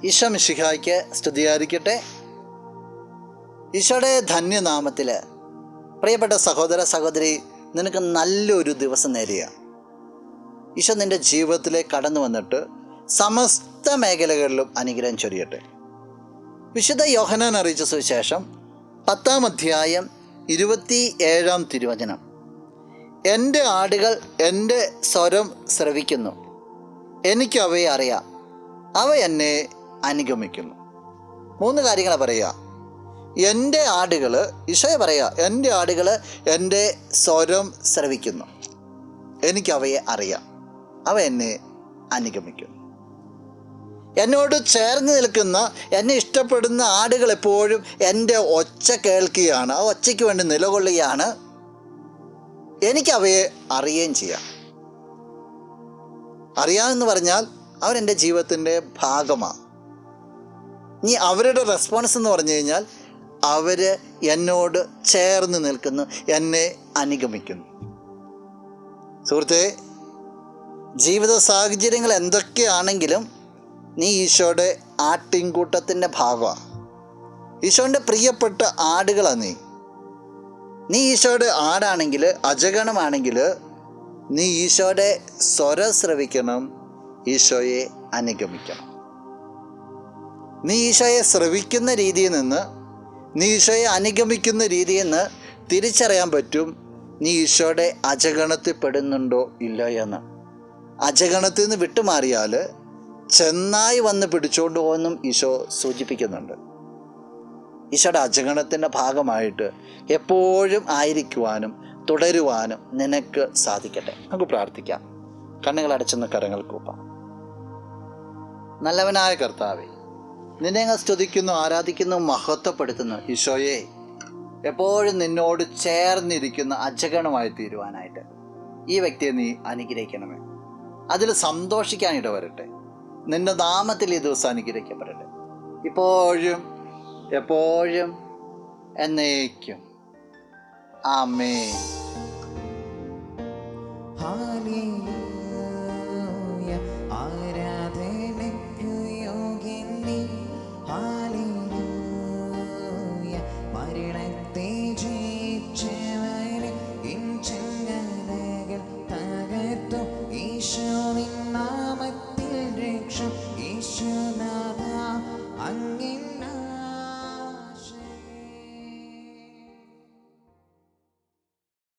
ഈശോ മിശിഹായ്ക്ക് സ്തുതിയായിരിക്കട്ടെ. ഈശോയുടെ ധന്യനാമത്തിൽ പ്രിയപ്പെട്ട സഹോദര സഹോദരി, നിനക്ക് നല്ലൊരു ദിവസം നേരുക. ഈശോ നിൻ്റെ ജീവിതത്തിലേക്ക് കടന്നു വന്നിട്ട് സമസ്ത മേഖലകളിലും അനുഗ്രഹം ചൊരിയട്ടെ. വിശുദ്ധ യോഹന്നാൻ അറിയിച്ച സുവിശേഷം 10-ാം അധ്യായം 27-ാം തിരുവചനം. എൻ്റെ ആടുകൾ എൻ്റെ സ്വരം ശ്രവിക്കുന്നു, എനിക്ക് അവയെ അറിയാം, അവ എന്നെ അനുഗമിക്കുന്നു. 3 കാര്യങ്ങളാണ് പറയുക. എൻ്റെ ആടുകൾ, ഈശോയെ പറയുക, എൻ്റെ ആടുകൾ എൻ്റെ സ്വരം ശ്രവിക്കുന്നു, എനിക്കവയെ അറിയാം, അവ എന്നെ അനുഗമിക്കുന്നു. എന്നോട് ചേർന്ന് നിൽക്കുന്ന, എന്നെ ഇഷ്ടപ്പെടുന്ന ആടുകൾ എപ്പോഴും എൻ്റെ ഒച്ച കേൾക്കുകയാണ്, ആ ഒച്ചയ്ക്ക് വേണ്ടി നിലകൊള്ളുകയാണ്. എനിക്കവയെ അറിയുകയും ചെയ്യാം. അറിയാമെന്ന് പറഞ്ഞാൽ അവരെൻ്റെ ജീവിതത്തിൻ്റെ ഭാഗമാണ്. ഇനി അവരുടെ റെസ്പോൺസ് എന്ന് പറഞ്ഞു കഴിഞ്ഞാൽ അവർ എന്നോട് ചേർന്ന് നിൽക്കുന്നു, എന്നെ അനുഗമിക്കുന്നു. സുഹൃത്തേ, ജീവിത സാഹചര്യങ്ങൾ എന്തൊക്കെയാണെങ്കിലും നീ ഈശോയുടെ ആട്ടിൻകൂട്ടത്തിൻ്റെ ഭാഗമാണ്. ഈശോൻ്റെ പ്രിയപ്പെട്ട ആടുകളാണ് നീ ഈശോയുടെ ആടാണെങ്കിൽ, അജഗണമാണെങ്കിൽ നീ ഈശോയുടെ സ്വരം ശ്രവിക്കണം, ഈശോയെ അനുഗമിക്കണം. നീ ഈശോയെ ശ്രവിക്കുന്ന രീതിയിൽ നിന്ന്, നീ ഈശോയെ അനുഗമിക്കുന്ന രീതിയിൽ നിന്ന് തിരിച്ചറിയാൻ പറ്റും നീ ഈശോയുടെ അജഗണത്തിൽ പെടുന്നുണ്ടോ ഇല്ല എന്ന്. അജഗണത്തിൽ നിന്ന് വിട്ടുമാറിയാൽ ചെന്നായി വന്ന് പിടിച്ചുകൊണ്ട് പോകുമെന്നും ഈശോ സൂചിപ്പിക്കുന്നുണ്ട്. ഈശോയുടെ അജഗണത്തിൻ്റെ ഭാഗമായിട്ട് എപ്പോഴും ആയിരിക്കുവാനും തുടരുവാനും നിനക്ക് സാധിക്കട്ടെ. നമുക്ക് പ്രാർത്ഥിക്കാം. കണ്ണുകളടച്ചെന്ന് കരങ്ങൾ കൂപ്പാം. നല്ലവനായ കർത്താവേ, നിന്നെ അങ്ങ് സ്തുതിക്കുന്നു, ആരാധിക്കുന്നു, മഹത്വപ്പെടുത്തുന്നു. ഈശോയെ, എപ്പോഴും നിന്നോട് ചേർന്നിരിക്കുന്ന അജഗണമായി തീരുവാനായിട്ട് ഈ വ്യക്തിയെ നീ അനുഗ്രഹിക്കണമേ. അതിൽ സന്തോഷിക്കാൻ ഇടവരട്ടെ. നിന്റെ നാമത്തിൽ ഈ ദിവസം അനുഗ്രഹിക്കപ്പെടട്ടെ, ഇപ്പോഴും എപ്പോഴും എന്നേക്കും. ആമേൻ.